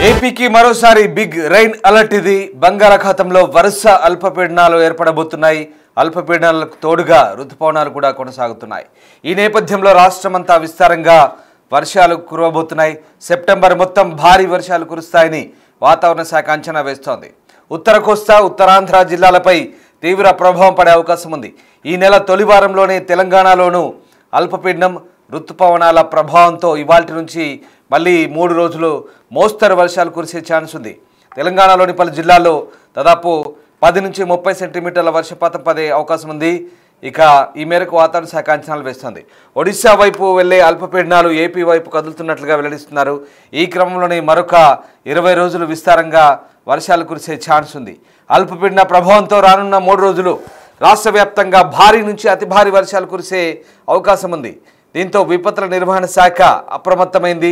ఏపీకి మరోసారి big rain alert ఇది. బంగాళాఖాతంలో వరుస అల్పపీడనాలు ఏర్పడబోతున్నాయి. అల్పపీడనాలకు తోడుగా రుతుపవనాలు కూడా కొనసాగుతున్నాయి. ఈ నేపథ్యంలో రాష్ట్రమంతా విస్తారంగా వర్షాలు కురవబోతున్నాయి. సెప్టెంబర్ మొత్తం భారీ వర్షాలు కురుస్తాయని వాతావరణ శాఖ అంచనా వేస్తోంది. ఉత్తర కోస్తా, ఉత్తరాంధ్ర జిల్లాలపై తీవ్ర ప్రభావం పడే అవకాశం ఉంది. ఈ నెల తొలి వారంలోనే తెలంగాణలోనూ అల్పపీడనం, రుతుపవనాల ప్రభావంతో ఇవాల్టి నుంచి మళ్ళీ 3 రోజులు మోస్తరు వర్షాలు కురిసే ఛాన్స్ ఉంది. తెలంగాణలోని పలు జిల్లాల్లో దాదాపు 10 నుంచి 30 సెంటీమీటర్ల వర్షపాతం పడే అవకాశం ఉంది. ఇక ఈ మేరకు వాతావరణ శాఖ అంచనాలు వేస్తోంది. ఒడిశా వైపు వెళ్లే అల్పపీడనాలు ఏపీ వైపు కదులుతున్నట్లుగా వెల్లడిస్తున్నారు. ఈ క్రమంలోనే మరొక 20 రోజులు విస్తారంగా వర్షాలు కురిసే ఛాన్స్ ఉంది. అల్పపీడన ప్రభావంతో రానున్న 3 రోజులు రాష్ట్ర వ్యాప్తంగా భారీ నుంచి అతి భారీ వర్షాలు కురిసే అవకాశం ఉంది. దీంతో విపత్తుల నిర్వహణ శాఖ అప్రమత్తమైంది.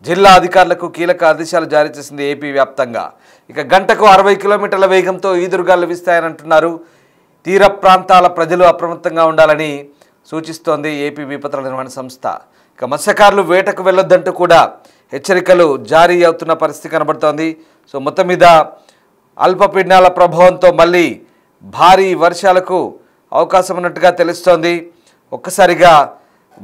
జిల్లా అధికారులకు కీలక ఆదేశాలు జారీ చేసింది ఏపీ వ్యాప్తంగా. ఇక గంటకు 60 కిలోమీటర్ల వేగంతో ఈదురుగాలు వీస్తాయనంటున్నారు. తీర ప్రాంతాల ప్రజలు అప్రమత్తంగా ఉండాలని సూచిస్తోంది ఏపీ విపత్తుల నిర్వహణ సంస్థ. ఇక మత్స్యకారులు వేటకు వెళ్లొద్దంటూ కూడా హెచ్చరికలు జారీ అవుతున్న పరిస్థితి కనబడుతోంది. సో మొత్తం మీద అల్పపీడనాల ప్రభావంతో మళ్ళీ భారీ వర్షాలకు అవకాశం ఉన్నట్టుగా తెలుస్తోంది. ఒక్కసారిగా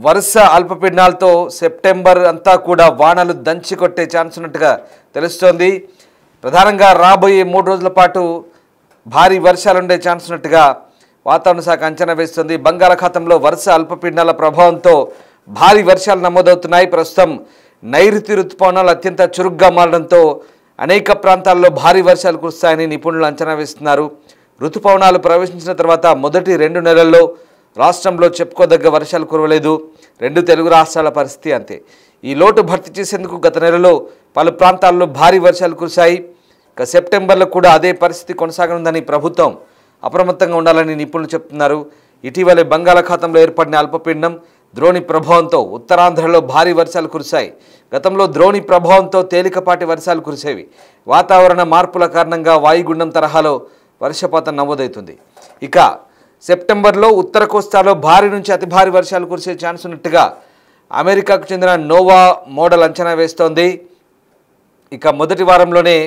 వరుస అల్పపీడనాలతో సెప్టెంబర్ అంతా కూడా వానలు దంచి కొట్టే ఛాన్స్ ఉన్నట్టుగా తెలుస్తోంది. ప్రధానంగా రాబోయే 3 రోజుల పాటు భారీ వర్షాలు ఉండే ఛాన్స్ ఉన్నట్టుగా వాతావరణ శాఖ అంచనా వేస్తుంది. బంగాళాఖాతంలో వరుస అల్పపీడనాల ప్రభావంతో భారీ వర్షాలు నమోదవుతున్నాయి. ప్రస్తుతం నైరుతి రుతుపవనాలు అత్యంత చురుగ్గా మారడంతో అనేక ప్రాంతాల్లో భారీ వర్షాలు కురుస్తాయని నిపుణులు అంచనా వేస్తున్నారు. రుతుపవనాలు ప్రవేశించిన తర్వాత మొదటి 2 నెలల్లో రాష్ట్రంలో చెప్పుకోదగ్గ వర్షాలు కురవలేదు. 2 తెలుగు రాష్ట్రాల పరిస్థితి అంతే. ఈ లోటు భర్తీ చేసేందుకు గత నెలలో పలు ప్రాంతాల్లో భారీ వర్షాలు కురిశాయి. ఇక సెప్టెంబర్లో కూడా అదే పరిస్థితి కొనసాగనుందని ప్రభుత్వం అప్రమత్తంగా ఉండాలని నిపుణులు చెప్తున్నారు. ఇటీవలే బంగాళాఖాతంలో ఏర్పడిన అల్పపీడనం ద్రోణి ప్రభావంతో ఉత్తరాంధ్రలో భారీ వర్షాలు కురిశాయి. గతంలో ద్రోణి ప్రభావంతో తేలికపాటి వర్షాలు కురిసేవి. వాతావరణ మార్పుల కారణంగా వాయుగుండం తరహాలో వర్షపాతం నమోదవుతుంది. ఇక సెప్టెంబర్లో ఉత్తర కోస్తాలో భారీ నుంచి అతి భారీ వర్షాలు కురిసే ఛాన్స్ ఉన్నట్టుగా అమెరికాకు చెందిన నోవా మోడల్ అంచనా వేస్తోంది. ఇక మొదటి వారంలోనే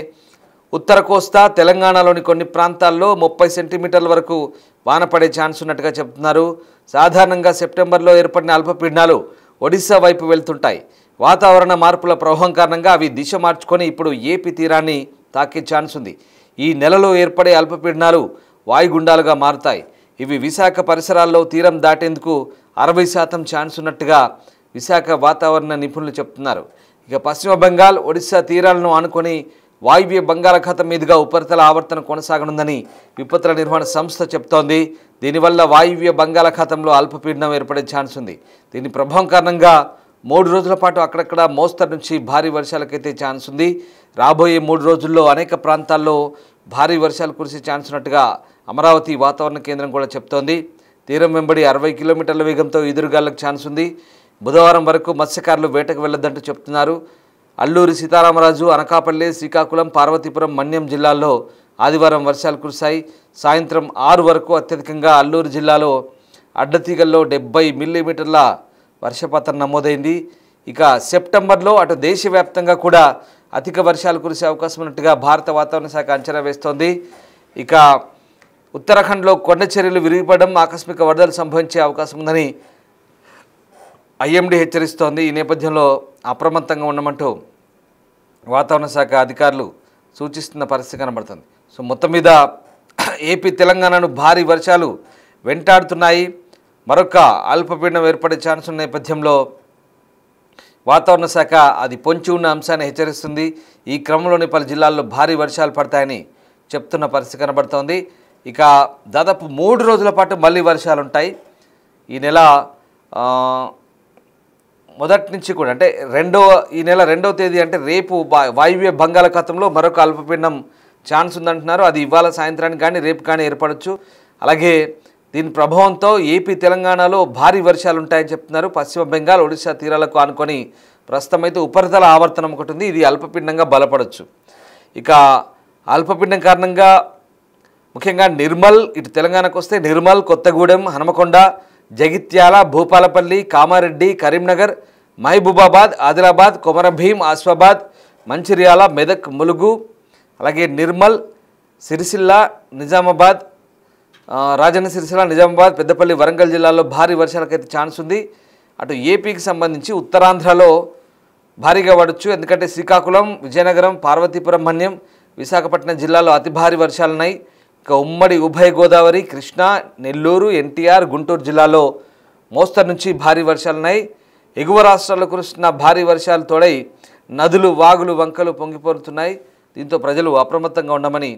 ఉత్తర కోస్తా, తెలంగాణలోని కొన్ని ప్రాంతాల్లో 30 సెంటీమీటర్ల వరకు వాన పడే ఛాన్స్ ఉన్నట్టుగా చెబుతున్నారు. సాధారణంగా సెప్టెంబర్లో ఏర్పడిన అల్పపీడనాలు ఒడిశా వైపు వెళ్తుంటాయి. వాతావరణ మార్పుల ప్రభావం కారణంగా అవి దిశ మార్చుకొని ఇప్పుడు ఏపీ తీరాన్ని తాకే ఛాన్స్ ఉంది. ఈ నెలలో ఏర్పడే అల్పపీడనాలు వాయుగుండాలుగా మారుతాయి. ఇవి విశాఖ పరిసరాల్లో తీరం దాటేందుకు 60% ఛాన్స్ ఉన్నట్టుగా విశాఖ వాతావరణ నిపుణులు చెప్తున్నారు. ఇక పశ్చిమ బెంగాల్, ఒడిశా తీరాలను ఆనుకొని వాయువ్య బంగాళాఖాతం మీదుగా ఉపరితల ఆవర్తన కొనసాగనుందని విపత్తుల నిర్వహణ సంస్థ చెప్తోంది. దీనివల్ల వాయువ్య బంగాళాఖాతంలో అల్పపీడనం ఏర్పడే ఛాన్స్ ఉంది. దీని ప్రభావం కారణంగా 3 రోజుల పాటు అక్కడక్కడ మోస్తరు నుంచి భారీ వర్షాలకైతే ఛాన్స్ ఉంది. రాబోయే 3 రోజుల్లో అనేక ప్రాంతాల్లో భారీ వర్షాలు కురిసే ఛాన్స్ ఉన్నట్టుగా అమరావతి వాతావరణ కేంద్రం కూడా చెప్తోంది. తీరం వెంబడి 60 కిలోమీటర్ల వేగంతో ఎదురుగాలకు ఛాన్స్ ఉంది. బుధవారం వరకు మత్స్యకారులు వేటకు వెళ్లొద్దంటూ చెప్తున్నారు. అల్లూరి సీతారామరాజు, అనకాపల్లి, శ్రీకాకుళం, పార్వతీపురం, మన్యం జిల్లాల్లో ఆదివారం వర్షాలు కురిశాయి. సాయంత్రం 6 వరకు అత్యధికంగా అల్లూరు జిల్లాలో అడ్డతీగల్లో 70 మిల్లీమీటర్ల వర్షపాతం నమోదైంది. ఇక సెప్టెంబర్లో అటు దేశవ్యాప్తంగా కూడా అధిక వర్షాలు కురిసే అవకాశం ఉన్నట్టుగా భారత వాతావరణ శాఖ అంచనా వేస్తోంది. ఇక ఉత్తరాఖండ్లో కొండ చర్యలు విరిగిపడడం, ఆకస్మిక వరదలు సంభవించే అవకాశం ఉందని ఐఎండీ హెచ్చరిస్తోంది. ఈ నేపథ్యంలో అప్రమత్తంగా ఉండమంటూ వాతావరణ శాఖ అధికారులు సూచిస్తున్న పరిస్థితి కనబడుతుంది. సో మొత్తం మీద ఏపీ, తెలంగాణను భారీ వర్షాలు వెంటాడుతున్నాయి. మరొక అల్పపీడనం ఏర్పడే ఛాన్స్ ఉన్న నేపథ్యంలో వాతావరణ శాఖ అది పొంచి ఉన్న అంశాన్ని హెచ్చరిస్తుంది. ఈ క్రమంలోని పలు జిల్లాల్లో భారీ వర్షాలు పడతాయని చెప్తున్న పరిస్థితి కనబడుతోంది. ఇక దాదాపు 3 రోజుల పాటు మళ్ళీ వర్షాలు ఉంటాయి. ఈ నెల మొదటి నుంచి కూడా అంటే ఈ నెల 2వ తేదీ అంటే రేపు వాయువ్య బంగాళాఖాతంలో మరొక అల్పపీడనం ఛాన్స్ ఉందంటున్నారు. అది ఇవాళ సాయంత్రానికి కానీ రేపు కానీ ఏర్పడవచ్చు. అలాగే దీని ప్రభావంతో ఏపీ, తెలంగాణలో భారీ వర్షాలు ఉంటాయని చెప్తున్నారు. పశ్చిమ బెంగాల్, ఒడిశా తీరాలకు ఆనుకొని ప్రస్తుతం అయితే ఉపరితల ఆవర్తనం ఒకటి ఉంది. ఇది అల్పపీడనంగా బలపడవచ్చు. ఇక అల్పపీడనం కారణంగా ముఖ్యంగా నిర్మల్, ఇటు తెలంగాణకు వస్తే నిర్మల్, కొత్తగూడెం, హనుమకొండ, జగిత్యాల, భూపాలపల్లి, కామారెడ్డి, కరీంనగర్, మహబూబాబాద్, ఆదిలాబాద్, కొమరంభీం, ఆసిఫాబాద్, మంచిర్యాల, మెదక్, ములుగు, అలాగే నిర్మల్, సిరిసిల్ల, నిజామాబాద్, రాజన్న సిరిసిల్ల, నిజామాబాద్, పెద్దపల్లి, వరంగల్ జిల్లాల్లో భారీ వర్షాలకైతే ఛాన్స్ ఉంది. అటు ఏపీకి సంబంధించి ఉత్తరాంధ్రలో భారీగా పడవచ్చు. ఎందుకంటే శ్రీకాకుళం, విజయనగరం, పార్వతీపురం, మన్యం, విశాఖపట్నం జిల్లాలో అతి భారీ వర్షాలున్నాయి. ఇక ఉమ్మడి ఉభయ గోదావరి, కృష్ణా, నెల్లూరు, ఎన్టీఆర్, గుంటూరు జిల్లాలో మోస్తరు నుంచి భారీ వర్షాలున్నాయి. ఎగువ రాష్ట్రాల్లో కురుస్తున్న భారీ వర్షాలు తోడై నదులు, వాగులు, వంకలు పొంగిపోతున్నాయి. దీంతో ప్రజలు అప్రమత్తంగా ఉండమని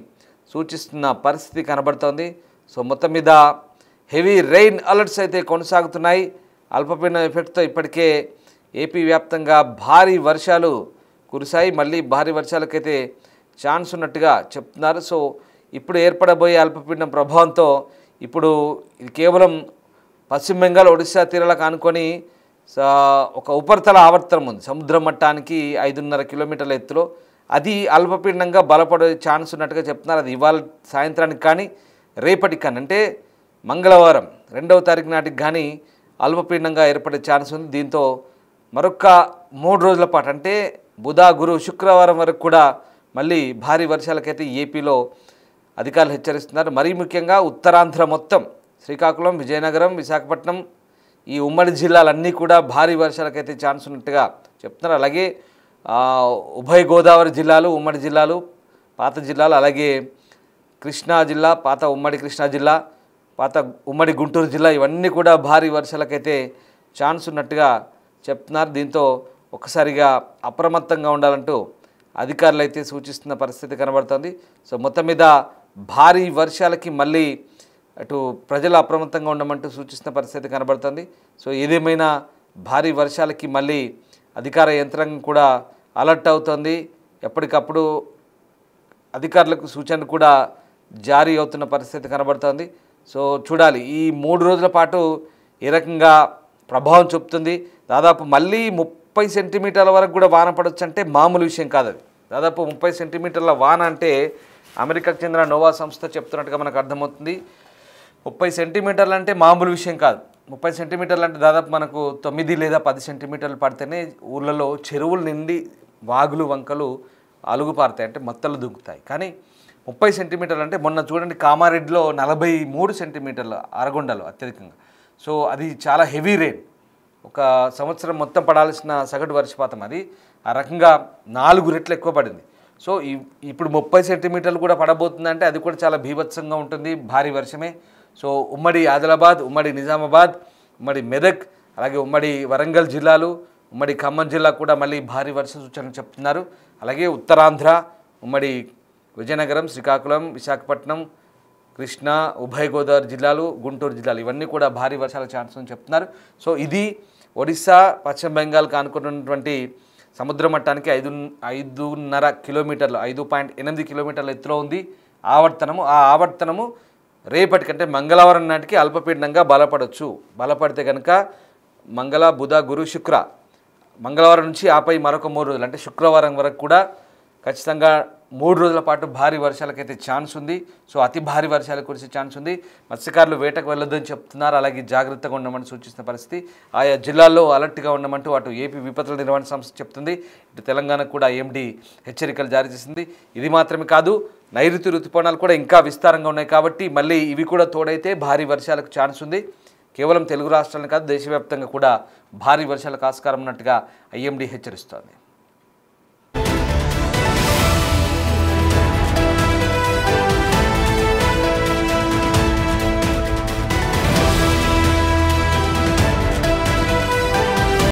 సూచిస్తున్న పరిస్థితి కనబడుతోంది. సో మొత్తం మీద హెవీ రెయిన్ అలర్ట్స్ అయితే కొనసాగుతున్నాయి. అల్పపీడనం ఎఫెక్ట్తో ఇప్పటికే ఏపీ వ్యాప్తంగా భారీ వర్షాలు కురిశాయి. మళ్ళీ భారీ వర్షాలకైతే ఛాన్స్ ఉన్నట్టుగా చెప్తున్నారు. సో ఇప్పుడు ఏర్పడబోయే అల్పపీడనం ప్రభావంతో ఇప్పుడు ఇది కేవలం పశ్చిమ బెంగాల్, ఒడిశా తీరాలకు ఆనుకొని ఒక ఉపరితల ఆవర్తనం ఉంది. సముద్ర మట్టానికి 5.5 కిలోమీటర్ల ఎత్తులో అది అల్పపీడనంగా బలపడే ఛాన్స్ ఉన్నట్టుగా చెప్తున్నారు. అది ఇవాళ సాయంత్రానికి కానీ రేపటికి కానీ అంటే మంగళవారం 2వ తారీఖు నాటికి కానీ అల్పపీడనంగా ఏర్పడే ఛాన్స్ ఉంది. దీంతో మరొక 3 రోజుల పాటు అంటే బుధ, గురు, శుక్రవారం వరకు కూడా మళ్ళీ భారీ వర్షాలకైతే ఏపీలో అధికారులు హెచ్చరిస్తున్నారు. మరీ ముఖ్యంగా ఉత్తరాంధ్ర మొత్తం శ్రీకాకుళం, విజయనగరం, విశాఖపట్నం ఈ ఉమ్మడి జిల్లాలన్నీ కూడా భారీ వర్షాలకైతే ఛాన్స్ ఉన్నట్టుగా చెప్తున్నారు. అలాగే ఉభయ గోదావరి జిల్లాలు, ఉమ్మడి జిల్లాలు, పాత జిల్లాలు, అలాగే కృష్ణా జిల్లా, పాత ఉమ్మడి కృష్ణా జిల్లా, పాత ఉమ్మడి గుంటూరు జిల్లా ఇవన్నీ కూడా భారీ వర్షాలకైతే ఛాన్స్ ఉన్నట్టుగా చెప్తున్నారు. దీంతో ఒక్కసారిగా అప్రమత్తంగా ఉండాలంటూ అధికారులు అయితే సూచిస్తున్న పరిస్థితి కనబడుతుంది. సో మొత్తం మీద భారీ వర్షాలకి మళ్ళీ అటు ప్రజలు అప్రమత్తంగా ఉండమంటూ సూచిస్తున్న పరిస్థితి కనబడుతుంది. సో ఏదేమైనా భారీ వర్షాలకి మళ్ళీ అధికార యంత్రాంగం కూడా అలర్ట్ అవుతుంది. ఎప్పటికప్పుడు అధికారులకు సూచనలు కూడా జారీ అవుతున్న పరిస్థితి కనబడుతుంది. సో చూడాలి ఈ 3 రోజుల పాటు ఏ రకంగా ప్రభావం చూపుతుంది. దాదాపు మళ్ళీ 30 సెంటీమీటర్ల వరకు కూడా వాన పడవచ్చు అంటే మామూలు విషయం కాదు. అది దాదాపు 30 సెంటీమీటర్ల వాన అంటే అమెరికాకు చెందిన నోవా సంస్థ చెప్తున్నట్టుగా మనకు అర్థమవుతుంది. 30 సెంటీమీటర్లు అంటే మామూలు విషయం కాదు. 30 సెంటీమీటర్లు అంటే దాదాపు మనకు 9 లేదా 10 సెంటీమీటర్లు పడితేనే ఊళ్ళలో చెరువులు నిండి వాగులు, వంకలు అలుగుపారుతాయి, అంటే మత్తలు దుంకుతాయి. కానీ 30 సెంటీమీటర్లు అంటే మొన్న చూడండి కామారెడ్డిలో 43 సెంటీమీటర్లు అరగొండలో అత్యధికంగా. సో అది చాలా హెవీ రెయిన్, ఒక సంవత్సరం మొత్తం పడాల్సిన సగటు వర్షపాతం అది ఆ రకంగా 4 రెట్లు ఎక్కువ పడింది. సో ఇప్పుడు 30 సెంటీమీటర్లు కూడా పడబోతుందంటే అది కూడా చాలా బీభత్సంగా ఉంటుంది, భారీ వర్షమే. సో ఉమ్మడి ఆదిలాబాద్, ఉమ్మడి నిజామాబాద్, ఉమ్మడి మెదక్, అలాగే ఉమ్మడి వరంగల్ జిల్లాలు, ఉమ్మడి ఖమ్మం జిల్లా కూడా మళ్ళీ భారీ వర్ష సూచనలు చెప్తున్నారు. అలాగే ఉత్తరాంధ్ర, ఉమ్మడి విజయనగరం, శ్రీకాకుళం, విశాఖపట్నం, కృష్ణా, ఉభయ గోదావరి జిల్లాలు, గుంటూరు జిల్లాలు ఇవన్నీ కూడా భారీ వర్షాల ఛాన్స్ అని చెప్తున్నారు. సో ఇది ఒడిశా, పశ్చిమ బెంగాల్కి ఆనుకున్నటువంటి సముద్ర మట్టానికి 5.5 కిలోమీటర్లు 5.8 కిలోమీటర్ల ఎత్తులో ఉంది ఆవర్తనము. ఆ ఆవర్తనము రేపటికంటే మంగళవారం నాటికి అల్పపీడనంగా బలపడవచ్చు. బలపడితే కనుక మంగళ, బుధ, గురు, శుక్ర మంగళవారం నుంచి ఆపై మరొక 3 రోజులు అంటే శుక్రవారం వరకు కూడా ఖచ్చితంగా 3 రోజుల పాటు భారీ వర్షాలకైతే ఛాన్స్ ఉంది. సో అతి భారీ వర్షాలు కురిసే ఛాన్స్ ఉంది. మత్స్యకారులు వేటకు వెళ్ళొద్దని చెప్తున్నారు. అలాగే జాగ్రత్తగా ఉండమని సూచిస్తున్న పరిస్థితి. ఆయా జిల్లాల్లో అలర్ట్గా ఉండమంటూ అటు ఏపీ విపత్తుల నిర్వహణ సంస్థ చెప్తుంది, ఇటు తెలంగాణకు కూడా ఐఎండీ హెచ్చరికలు జారీ చేసింది. ఇది మాత్రమే కాదు, నైరుతి ఋతుపవనాలు కూడా ఇంకా విస్తారంగా ఉన్నాయి కాబట్టి మళ్ళీ ఇవి కూడా తోడైతే భారీ వర్షాలకు ఛాన్స్ ఉంది. కేవలం తెలుగు రాష్ట్రాలను కాదు దేశవ్యాప్తంగా కూడా భారీ వర్షాలకు ఆస్కారం ఉన్నట్టుగా ఐఎండీ హెచ్చరిస్తోంది.